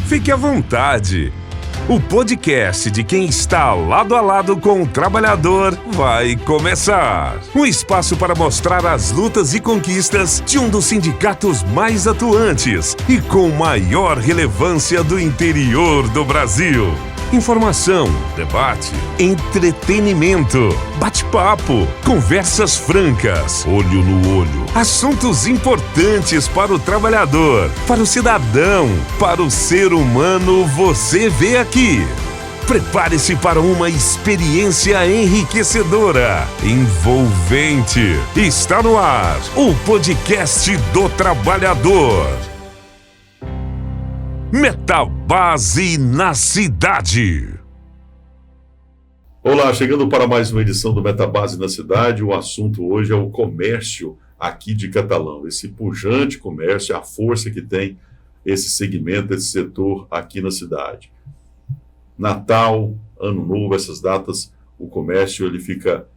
Fique à vontade. O podcast de quem está lado a lado com o trabalhador vai começar. Um espaço para mostrar as lutas e conquistas de um dos sindicatos mais atuantes e com maior relevância do interior do Brasil. Informação, debate, entretenimento, bate-papo, conversas francas, olho no olho, assuntos importantes para o trabalhador, para o cidadão, para o ser humano, você vê aqui. Prepare-se para uma experiência enriquecedora, envolvente. Está no ar, o podcast do trabalhador. Metabase na cidade. Olá, chegando para mais uma edição do Metabase na cidade. O assunto hoje é o comércio aqui de Catalão. Esse pujante comércio, a força que tem esse segmento, esse setor aqui na cidade. Natal, Ano Novo, essas datas, o comércio ele fica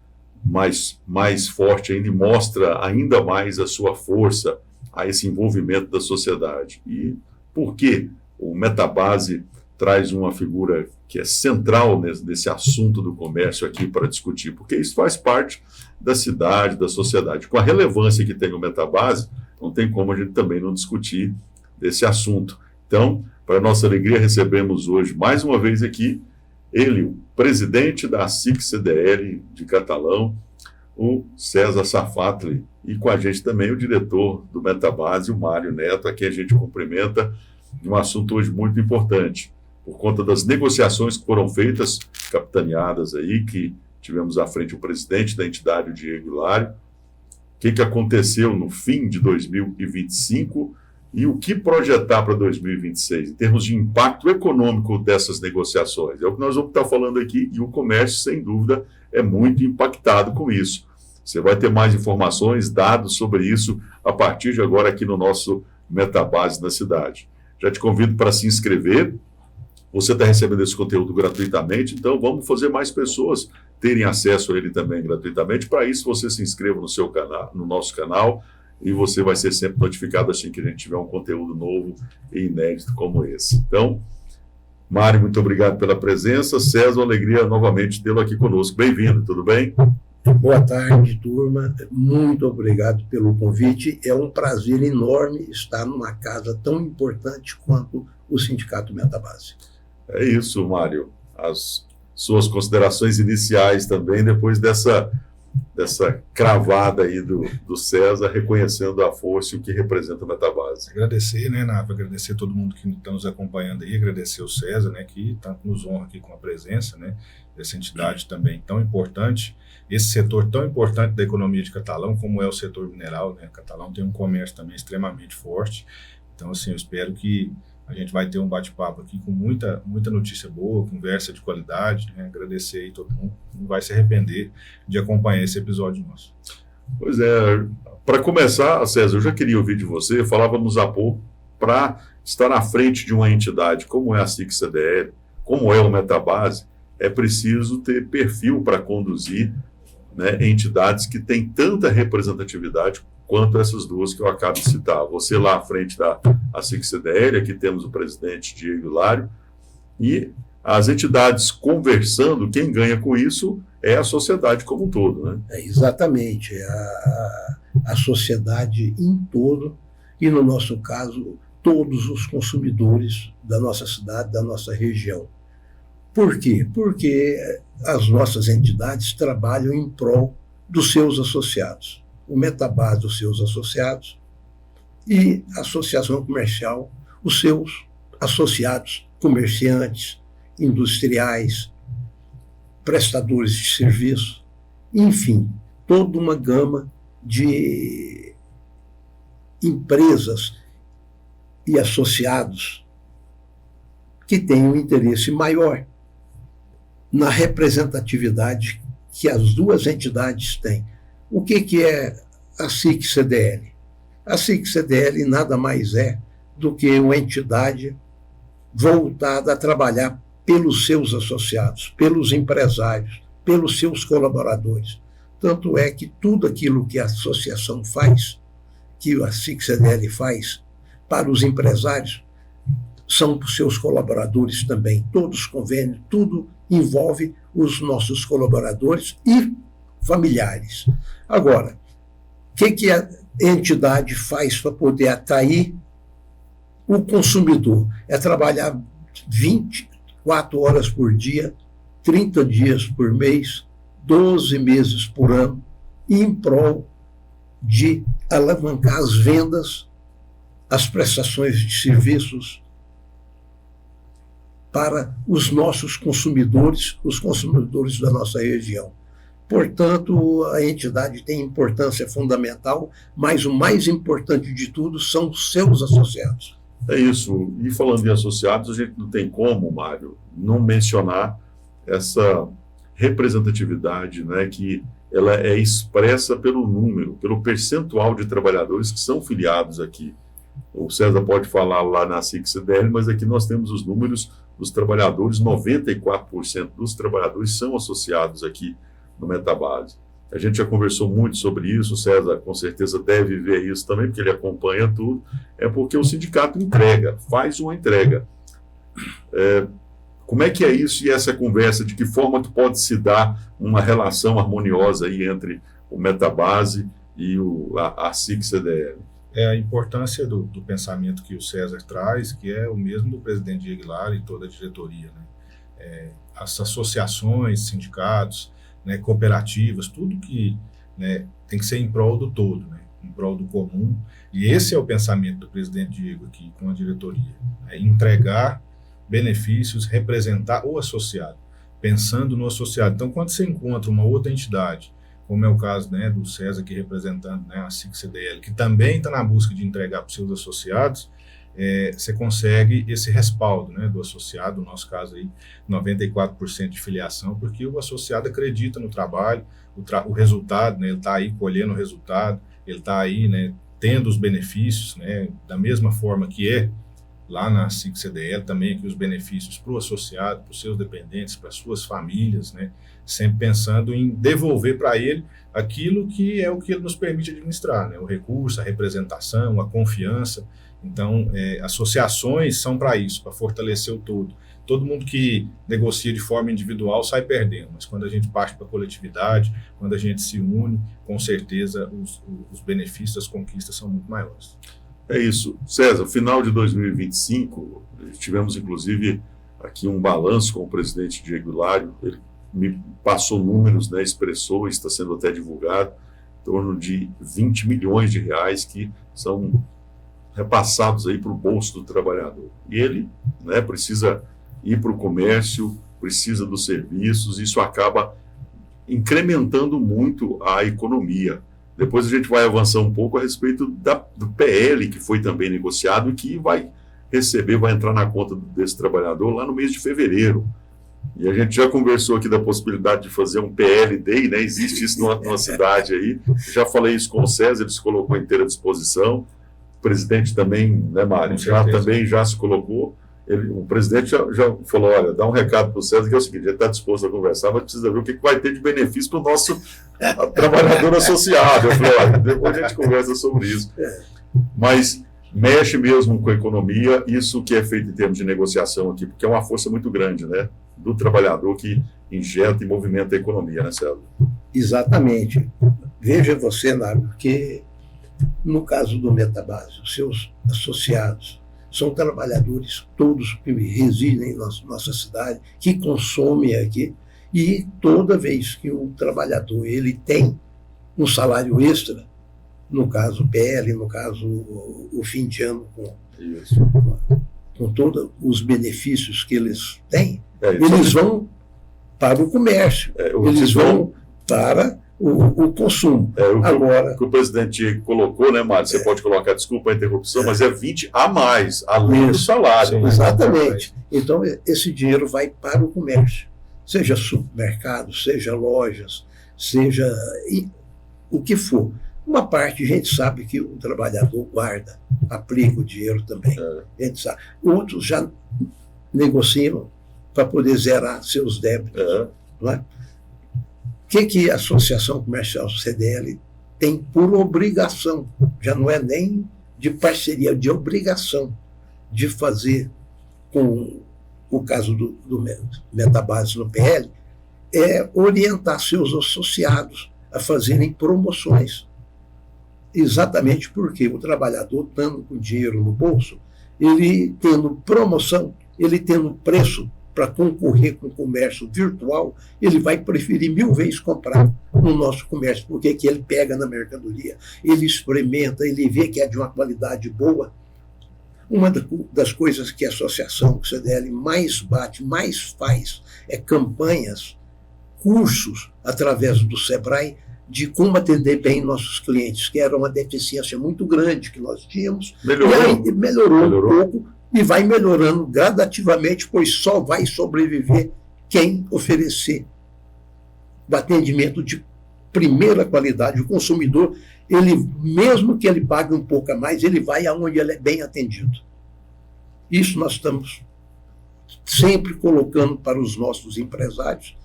mais forte ainda e mostra ainda mais a sua força a esse envolvimento da sociedade. E por quê? O Metabase traz uma figura que é central nesse assunto do comércio aqui para discutir, porque isso faz parte da cidade, da sociedade. Com a relevância que tem o Metabase, não tem como a gente também não discutir desse assunto. Então, para nossa alegria, recebemos hoje, mais uma vez aqui, ele, o presidente da SIC-CDL de Catalão, o César Safatli, e com a gente também o diretor do Metabase, o Mário Neto, a quem a gente cumprimenta, um assunto hoje muito importante, por conta das negociações que foram feitas, capitaneadas aí, que tivemos à frente o presidente da entidade, o Diego Hilário, o que aconteceu no fim de 2025 e o que projetar para 2026, em termos de impacto econômico dessas negociações. É o que nós vamos estar falando aqui, e o comércio, sem dúvida, é muito impactado com isso. Você vai ter mais informações, dados sobre isso, a partir de agora aqui no nosso Metabase na cidade. Já te convido para se inscrever. Você está recebendo esse conteúdo gratuitamente, então vamos fazer mais pessoas terem acesso a ele também gratuitamente. Para isso, você se inscreva no seu canal, no nosso canal, e você vai ser sempre notificado assim que a gente tiver um conteúdo novo e inédito como esse. Então, Mário, muito obrigado pela presença. César, uma alegria novamente tê-lo aqui conosco. Bem-vindo, tudo bem? Boa tarde, turma. Muito obrigado pelo convite. É um prazer enorme estar numa casa tão importante quanto o Sindicato Metabase. É isso, Mário. As suas considerações iniciais também, depois dessa cravada aí do César, reconhecendo a força e o que representa o Metabase. Agradecer, né, Nava? Agradecer a todo mundo que está nos acompanhando aí, agradecer o César, né, que tanto nos honra aqui com a presença, né, dessa entidade também tão importante, esse setor tão importante da economia de Catalão, como é o setor mineral, né? Catalão tem um comércio também extremamente forte, então, assim, eu espero que a gente vai ter um bate-papo aqui com muita notícia boa, conversa de qualidade, né? Agradecer aí todo mundo, não vai se arrepender de acompanhar esse episódio nosso. Pois é, para começar, César, eu já queria ouvir de você, falávamos há pouco, para estar na frente de uma entidade como é a SIC-CDL, como é o Metabase, é preciso ter perfil para conduzir, né, entidades que têm tanta representatividade quanto essas duas que eu acabo de citar. Você lá à frente da SIC-CDL, aqui temos o presidente Diego Hilário, e as entidades conversando, quem ganha com isso é a sociedade como um todo, né? Exatamente, a sociedade em todo, e no nosso caso, todos os consumidores da nossa cidade, da nossa região. Por quê? Porque as nossas entidades trabalham em prol dos seus associados. O Metabase dos seus associados e a Associação Comercial, os seus associados, comerciantes, industriais, prestadores de serviço, enfim, toda uma gama de empresas e associados que têm um interesse maior na representatividade que as duas entidades têm. O que é a SIC-CDL? A SIC-CDL nada mais é do que uma entidade voltada a trabalhar pelos seus associados, pelos empresários, pelos seus colaboradores. Tanto é que tudo aquilo que a associação faz, que a SIC-CDL faz para os empresários, são para os seus colaboradores também. Todos os convênios, tudo envolve os nossos colaboradores e familiares. Agora, o que a entidade faz para poder atrair o consumidor? É trabalhar 24 horas por dia, 30 dias por mês, 12 meses por ano, em prol de alavancar as vendas, as prestações de serviços para os nossos consumidores, os consumidores da nossa região. Portanto, a entidade tem importância fundamental, mas o mais importante de tudo são os seus associados. É isso. E falando em associados, a gente não tem como, Mário, não mencionar essa representatividade, né, que ela é expressa pelo número, pelo percentual de trabalhadores que são filiados aqui. O César pode falar lá na SIC-CDL, mas aqui nós temos os números dos trabalhadores, 94% dos trabalhadores são associados aqui no Metabase. A gente já conversou muito sobre isso, o César com certeza deve ver isso também, porque ele acompanha tudo, é porque o sindicato entrega, faz uma entrega. Como é que é isso e essa conversa, de que forma que pode se dar uma relação harmoniosa aí entre o Metabase e a SIC-CDL? É a importância do pensamento que o César traz, que é o mesmo do presidente Aguilar e toda a diretoria, né? As associações, sindicatos, né, cooperativas, tudo que, né, tem que ser em prol do todo, né, em prol do comum. E esse é o pensamento do presidente Diego aqui com a diretoria, né, entregar benefícios, representar o associado, pensando no associado. Então, quando você encontra uma outra entidade, como é o caso, né, do César aqui representando, né, a SIC-CDL, que também está na busca de entregar para os seus associados, você consegue esse respaldo, né, do associado, no nosso caso aí, 94% de filiação, porque o associado acredita no trabalho, o resultado, né, ele está aí colhendo o resultado, ele está aí, né, tendo os benefícios, né, da mesma forma que é lá na SIC-CDL também, que os benefícios para o associado, para os seus dependentes, para as suas famílias, né, sempre pensando em devolver para ele aquilo que é o que ele nos permite administrar, né, o recurso, a representação, a confiança. Então, associações são para isso, para fortalecer o todo. Todo mundo que negocia de forma individual sai perdendo, mas quando a gente parte para a coletividade, quando a gente se une, com certeza os benefícios, as conquistas são muito maiores. É isso. César, final de 2025, tivemos inclusive aqui um balanço com o presidente Diego Hilário, ele me passou números, né, expressou, está sendo até divulgado, em torno de 20 milhões de reais que são repassados aí para o bolso do trabalhador. E ele, né, precisa ir para o comércio, precisa dos serviços, isso acaba incrementando muito a economia. Depois a gente vai avançar um pouco a respeito do PL, que foi também negociado e que vai entrar na conta desse trabalhador lá no mês de fevereiro. E a gente já conversou aqui da possibilidade de fazer um PL Day, né? Existe isso numa cidade aí. Já falei isso com o César, ele se colocou à inteira disposição. O presidente também, né, Mário? Já se colocou. O presidente já falou, olha, dá um recado para o César, que é o seguinte, ele está disposto a conversar, mas precisa ver o que vai ter de benefício para o nosso trabalhador associado. Eu falei, olha, depois a gente conversa sobre isso. Mas mexe mesmo com a economia, isso que é feito em termos de negociação aqui, porque é uma força muito grande, né, do trabalhador que injeta e movimenta a economia, né, César? Exatamente. Veja você, Nário, que no caso do Metabase, os seus associados são trabalhadores todos que residem em nossa cidade, que consomem aqui, e toda vez que o trabalhador ele tem um salário extra, no caso o PL, no caso o fim de ano, com todos os benefícios que eles têm, eles vão para o comércio, eles vão para o consumo. Agora, o que o presidente colocou, né, Mário? Você pode colocar, desculpa a interrupção, mas é 20 a mais, além do salário. Sim, exatamente. Então, esse dinheiro vai para o comércio, seja supermercado, seja lojas, seja o que for. Uma parte a gente sabe que o trabalhador guarda, aplica o dinheiro também. A gente sabe. Outros já negociam para poder zerar seus débitos. Não é? O que a Associação Comercial CDL tem por obrigação, já não é nem de parceria, de obrigação de fazer com o caso do Metabase no PL, é orientar seus associados a fazerem promoções. Exatamente porque o trabalhador, estando com dinheiro no bolso, ele tendo promoção, ele tendo preço para concorrer com o comércio virtual, ele vai preferir 1000 vezes comprar no nosso comércio, porque que ele pega na mercadoria, ele experimenta, ele vê que é de uma qualidade boa. Uma das coisas que a associação, que o CDL mais bate, mais faz, é campanhas, cursos, através do SEBRAE, de como atender bem nossos clientes, que era uma deficiência muito grande que nós tínhamos. Melhorou um pouco e vai melhorando gradativamente, pois só vai sobreviver quem oferecer o atendimento de primeira qualidade. O consumidor, ele, mesmo que ele pague um pouco a mais, ele vai aonde ele é bem atendido. Isso nós estamos sempre colocando para os nossos empresários,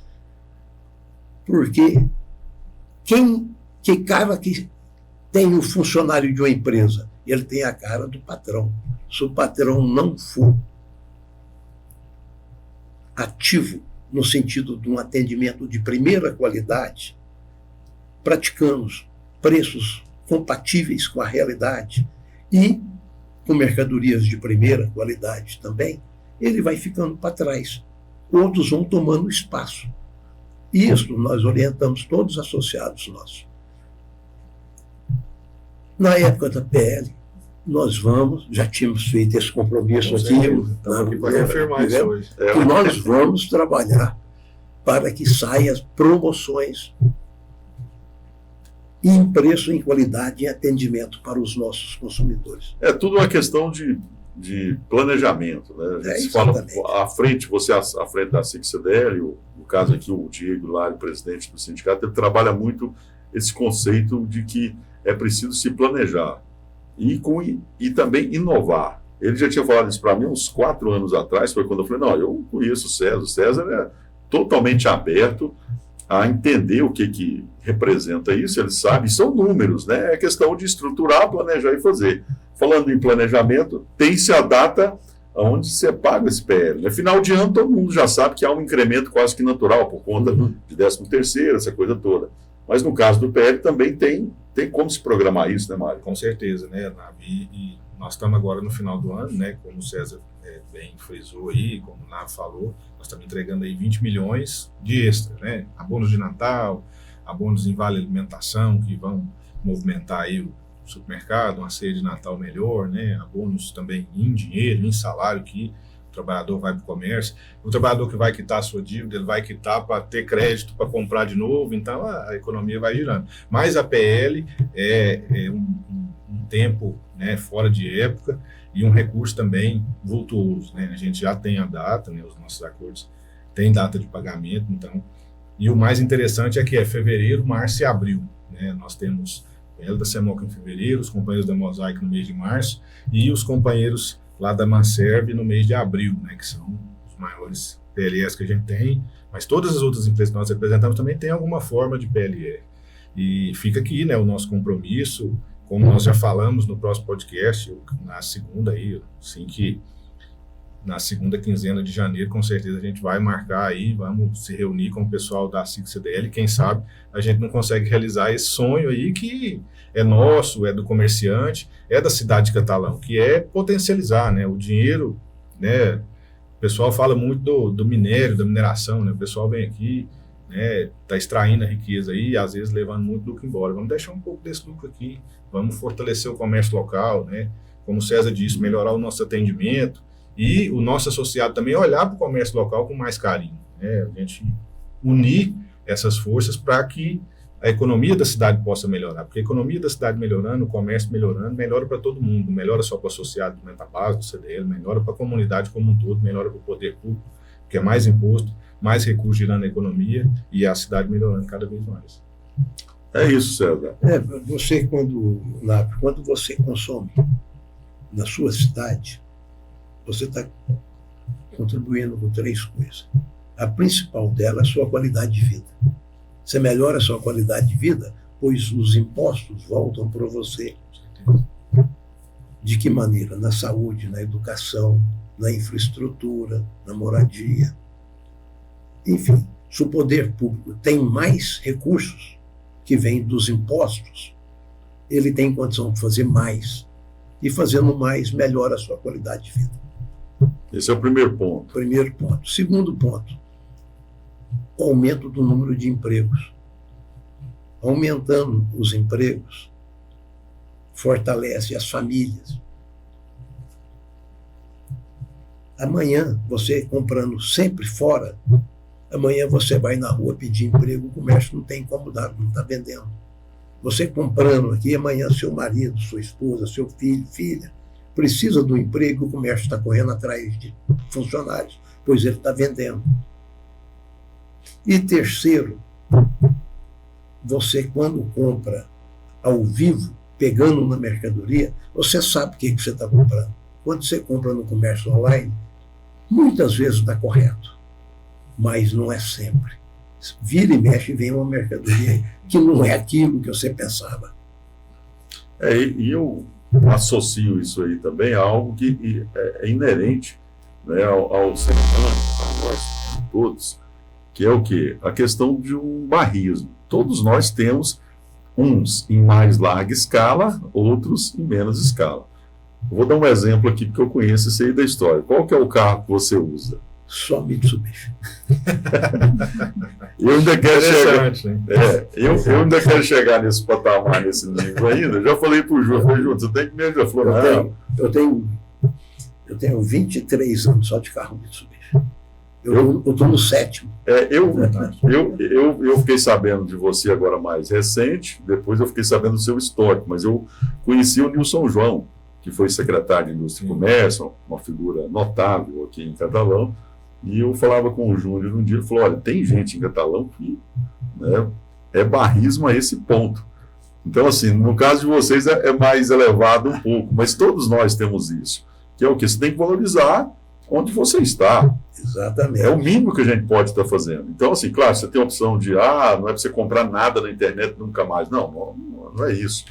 porque que cara que tem o funcionário de uma empresa? Ele tem a cara do patrão. Se o patrão não for ativo no sentido de um atendimento de primeira qualidade, praticando preços compatíveis com a realidade e com mercadorias de primeira qualidade também, ele vai ficando para trás. Outros vão tomando espaço. Isso nós orientamos todos os associados nossos. Na época da PL, nós já tínhamos feito esse compromisso aqui, para confirmar isso hoje. Que nós vamos trabalhar para que saiam promoções em preço, em qualidade e atendimento para os nossos consumidores. É tudo uma questão de planejamento, né? A gente fala à frente, você à frente da SIC-CDL, no caso aqui o Diego Hilário, presidente do sindicato, ele trabalha muito esse conceito de que é preciso se planejar e também inovar. Ele já tinha falado isso para mim uns 4 anos atrás, foi quando eu falei, não, eu conheço o César é totalmente aberto a entender o que representa isso, ele sabe, são números, né? É questão de estruturar, planejar e fazer. Falando em planejamento, tem-se a data onde você paga esse PL. No final de ano, todo mundo já sabe que há um incremento quase que natural, por conta de 13º, essa coisa toda. Mas no caso do PL também tem como se programar isso, né, Mário? Com certeza, né, Navi? E nós estamos agora no final do ano, né, como o César bem frisou aí, como o Navi falou, nós estamos entregando aí 20 milhões de extra, né? Abonos de Natal, abonos em vale alimentação, que vão movimentar aí o supermercado, uma ceia de Natal melhor, né? Abonos também em dinheiro, em salário, que o trabalhador vai para o comércio. O trabalhador que vai quitar a sua dívida, ele vai quitar para ter crédito, para comprar de novo, então a economia vai girando. Mas a PL é um tempo, né, fora de época e um recurso também vultuoso, né? A gente já tem a data, né, os nossos acordos têm data de pagamento, então. E o mais interessante é que é fevereiro, março e abril, né? Nós temos ela da Semoca em fevereiro, os companheiros da Mosaic no mês de março e os companheiros lá da Manserve no mês de abril, né, que são os maiores PLS que a gente tem, mas todas as outras empresas que nós representamos também têm alguma forma de PLR. E fica aqui, né, o nosso compromisso, como nós já falamos no próximo podcast, na segunda aí, assim que na segunda quinzena de janeiro, com certeza a gente vai marcar aí, vamos se reunir com o pessoal da SIC-CDL, quem sabe a gente não consegue realizar esse sonho aí que é nosso, é do comerciante, é da cidade de Catalão, que é potencializar, né, o dinheiro, né, o pessoal fala muito do minério, da mineração, né, o pessoal vem aqui, né, tá extraindo a riqueza aí, e às vezes levando muito lucro embora, vamos deixar um pouco desse lucro aqui, vamos fortalecer o comércio local, né, como o César disse, melhorar o nosso atendimento, e o nosso associado também olhar para o comércio local com mais carinho, né? A gente unir essas forças para que a economia da cidade possa melhorar, porque a economia da cidade melhorando, o comércio melhorando, melhora para todo mundo, melhora só para o associado do Metabase, do CDL, melhora para a comunidade como um todo, melhora para o poder público, que é mais imposto, mais recursos girando na economia e a cidade melhorando cada vez mais. É isso, César. Você, quando você consome na sua cidade, você está contribuindo com 3 coisas. A principal dela é a sua qualidade de vida. Você melhora a sua qualidade de vida, pois os impostos voltam para você. De que maneira? Na saúde, na educação, na infraestrutura, na moradia. Enfim, se o poder público tem mais recursos que vêm dos impostos, ele tem condição de fazer mais. E fazendo mais, melhora a sua qualidade de vida. Esse é o primeiro ponto. Primeiro ponto. Segundo ponto, o aumento do número de empregos. Aumentando os empregos, fortalece as famílias. Amanhã, você comprando sempre fora, amanhã você vai na rua pedir emprego, o comércio não tem como dar, não está vendendo. Você comprando aqui, amanhã seu marido, sua esposa, seu filho, filha, precisa do emprego, o comércio está correndo atrás de funcionários, pois ele está vendendo. E terceiro, você quando compra ao vivo, pegando na mercadoria, você sabe o que você está comprando. Quando você compra no comércio online, muitas vezes está correto, mas não é sempre. Vira e mexe e vem uma mercadoria que não é aquilo que você pensava. E eu associo isso aí também a algo que é inerente, né, ao ser humano, a nós todos, que é o quê? A questão de um barrismo. Todos nós temos uns em mais larga escala, outros em menos escala. Vou dar um exemplo aqui, porque eu conheço isso aí da história. Qual que é o carro que você usa? Só Mitsubishi. Eu ainda quero chegar, eu ainda quero chegar nesse patamar, nesse nível ainda. Já falei para o Ju, você tem que me ajudar. Falou, eu tenho 23 anos só de carro Mitsubishi. Eu estou no 7º. Eu fiquei sabendo de você agora mais recente, depois eu fiquei sabendo do seu histórico, mas eu conheci o Nilson João, que foi secretário de Indústria e Comércio, uma figura notável aqui em Catalão, e eu falava com o Júnior um dia, ele falou, olha, tem gente em Catalão que, né, é barrismo a esse ponto. Então, assim, no caso de vocês é mais elevado um pouco, mas todos nós temos isso, que é o que? Você tem que valorizar onde você está. Exatamente. É o mínimo que a gente pode estar fazendo. Então, assim, claro, você tem a opção de, não é para você comprar nada na internet nunca mais. Não é isso.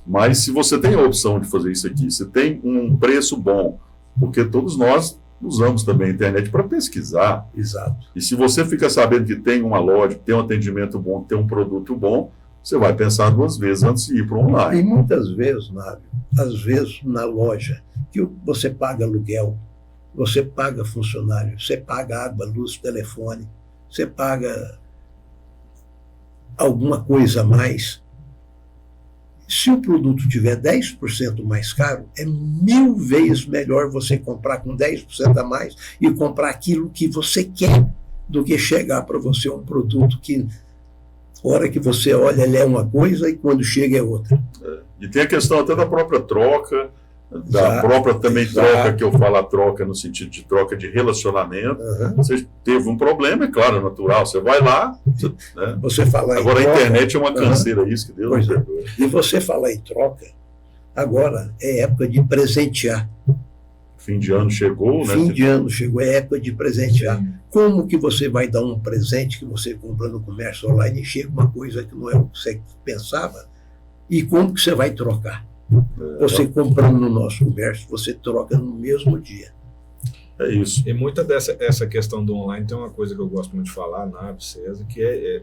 Mas se você tem a opção de fazer isso aqui, você tem um preço bom, porque todos nós usamos também a internet para pesquisar. Exato. E se você fica sabendo que tem uma loja, que tem um atendimento bom, que tem um produto bom, você vai pensar 2 vezes antes de ir para o online. E muitas vezes, Nábio, às vezes na loja, que você paga aluguel, você paga funcionário, você paga água, luz, telefone, você paga alguma coisa a mais. Se o produto tiver 10% mais caro, é 1000 vezes melhor você comprar com 10% a mais e comprar aquilo que você quer do que chegar para você um produto que, a hora que você olha, ele é uma coisa e quando chega é outra. E tem a questão até da própria troca, da própria também troca, que eu falo a troca no sentido de troca de relacionamento. Você teve um problema, é claro, é natural, você vai lá, né? Você fala agora em a troca, internet é uma canseira, isso que Deus nos perdoe. E você falar em troca, agora é época de presentear. Fim de ano chegou, né? Fim de ano chegou, é época de presentear. Como que você vai dar um presente que você compra no comércio online e chega uma coisa que não é o que você pensava? E como que você vai trocar? Você comprando no nosso comércio, você troca no mesmo dia. É isso. E muita essa questão do online tem uma coisa que eu gosto muito de falar, Nábio, César, que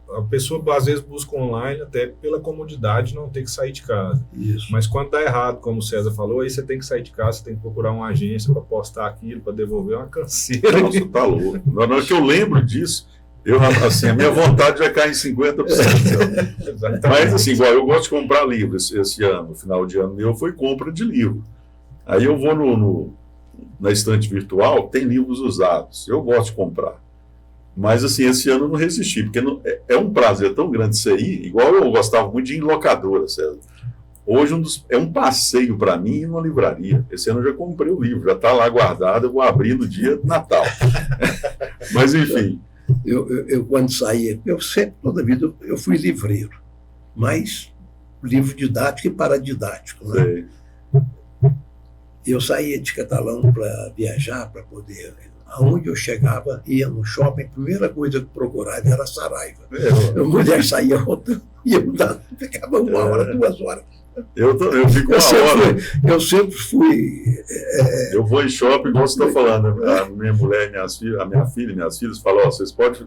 a pessoa às vezes busca online até pela comodidade de não ter que sair de casa. Isso. Mas quando dá errado, como o César falou, aí você tem que sair de casa, você tem que procurar uma agência para postar aquilo, para devolver uma canseira. Nossa, tá louco. Na hora que eu lembro disso, assim, a minha vontade vai cair em 50%. Mas, assim, igual eu gosto de comprar livros esse ano, no final de ano meu foi compra de livro. Aí eu vou na estante virtual, tem livros usados. Eu gosto de comprar. Mas, assim, esse ano eu não resisti, porque é um prazer tão grande você ir, igual eu gostava muito de ir em locadora, César. Hoje é um passeio para mim ir numa livraria. Esse ano eu já comprei o livro, já está lá guardado, eu vou abrir no dia de Natal. Mas, enfim... Eu quando saía, eu sempre, toda a vida, eu fui livreiro, mas livro didático e paradidático. Né? Eu saía de Catalão para viajar, para poder... Aonde eu chegava, ia no shopping, a primeira coisa que procurava era Saraiva. A mulher saía rodando, ia mudando, ficava 1 hora, 2 horas. Eu fico uma hora. Eu sempre fui. Eu vou em shopping, como você está falando. A minha mulher, a minha filha e minhas filhas falam: vocês podem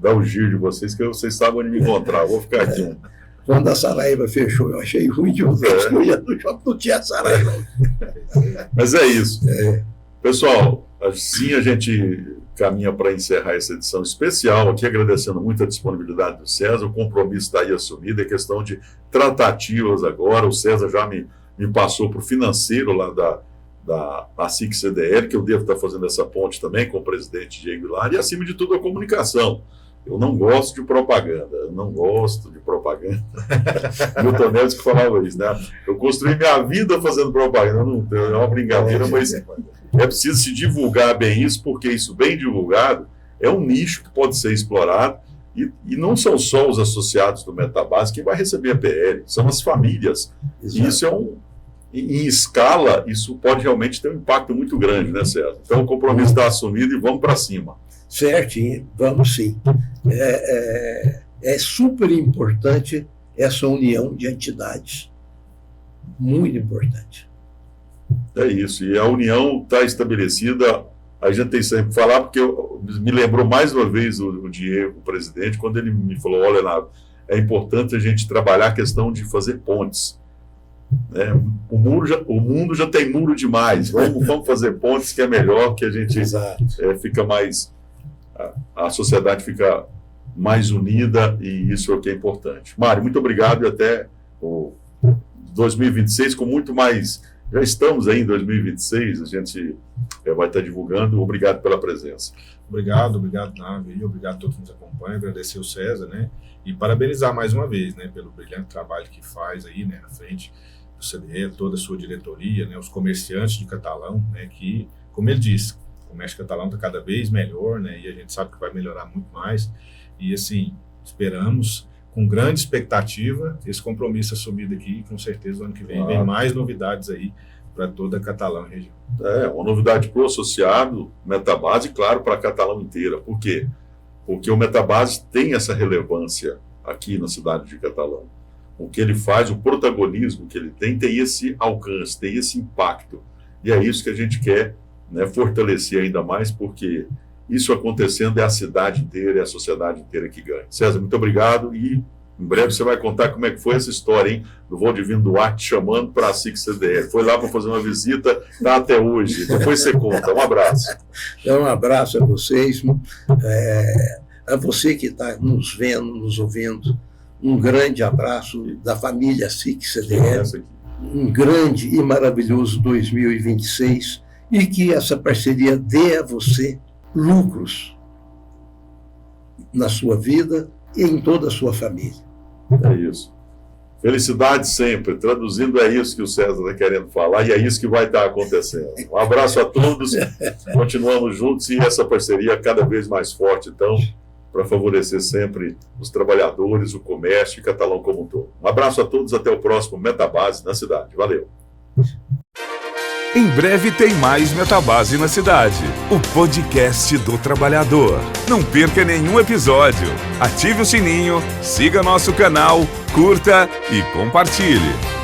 dar o giro de vocês, que vocês sabem onde me encontrar. Eu vou ficar aqui. Quando a Saraiva fechou, eu achei ruim de usar. Eu ia no shopping, não tinha Saraiva. Mas é isso. Pessoal, assim a gente caminha para encerrar essa edição especial aqui, agradecendo muito a disponibilidade do César. O compromisso está aí assumido, é questão de tratativas agora. O César já me passou para o financeiro lá da SIC-CDL, que eu devo estar fazendo essa ponte também com o presidente Diego Hilário, e acima de tudo a comunicação. Eu não gosto de propaganda, Milton Neves que falava isso, né? Eu construí minha vida fazendo propaganda, não, é uma brincadeira, mas é preciso se divulgar bem isso, porque isso bem divulgado é um nicho que pode ser explorado, e não são só os associados do Metabase quem vai receber a PL, são as famílias. Exato. E isso em escala, isso pode realmente ter um impacto muito grande, né, César? Então o compromisso está assumido e vamos para cima. Certinho, vamos sim. É super importante essa união de entidades. Muito importante. É isso. E a união está estabelecida, a gente tem sempre que falar, porque me lembrou mais uma vez o Diego, o presidente, quando ele me falou: olha, Leonardo, é importante a gente trabalhar a questão de fazer pontes. O mundo já tem muro demais. Vamos fazer pontes, que é melhor, que a gente fica mais... A sociedade fica mais unida, e isso é o que é importante. Mário, muito obrigado, e até o 2026 com muito mais. Já estamos aí em 2026, a gente vai estar divulgando. Obrigado pela presença. Obrigado, Nave, obrigado a todos que nos acompanham, agradecer o César, né, e parabenizar mais uma vez, né, pelo brilhante trabalho que faz aí, né, na frente do CDL, toda a sua diretoria, né, os comerciantes de Catalão, né, que, como ele disse, o comércio catalão está cada vez melhor, né, e a gente sabe que vai melhorar muito mais, e assim, esperamos, com grande expectativa, esse compromisso assumido aqui, com certeza o ano que vem vem mais novidades aí para toda a Catalão e região. Uma novidade para o associado, Metabase, e claro, para a Catalão inteira. Por quê? Porque o Metabase tem essa relevância aqui na cidade de Catalão. O que ele faz, o protagonismo que ele tem esse alcance, tem esse impacto. E é isso que a gente quer, né, fortalecer ainda mais, porque isso acontecendo é a cidade inteira, é a sociedade inteira que ganha. César, muito obrigado, e em breve você vai contar como é que foi essa história, hein, do Valdivino Duarte chamando para a SIC-CDL. Foi lá para fazer uma visita, está até hoje. Depois você conta. Um abraço. Um abraço a vocês, a você que está nos vendo, nos ouvindo. Um grande abraço da família SIC-CDL. Um grande e maravilhoso 2026, e que essa parceria dê a você lucros na sua vida e em toda a sua família. É isso. Felicidade sempre. Traduzindo, é isso que o César está querendo falar, e é isso que vai estar acontecendo. Um abraço a todos. Continuamos juntos, e essa parceria cada vez mais forte, então, para favorecer sempre os trabalhadores, o comércio e Catalão como um todo. Um abraço a todos, até o próximo Metabase na cidade. Valeu. Em breve tem mais Metabase na cidade, o podcast do trabalhador. Não perca nenhum episódio. Ative o sininho, siga nosso canal, curta e compartilhe.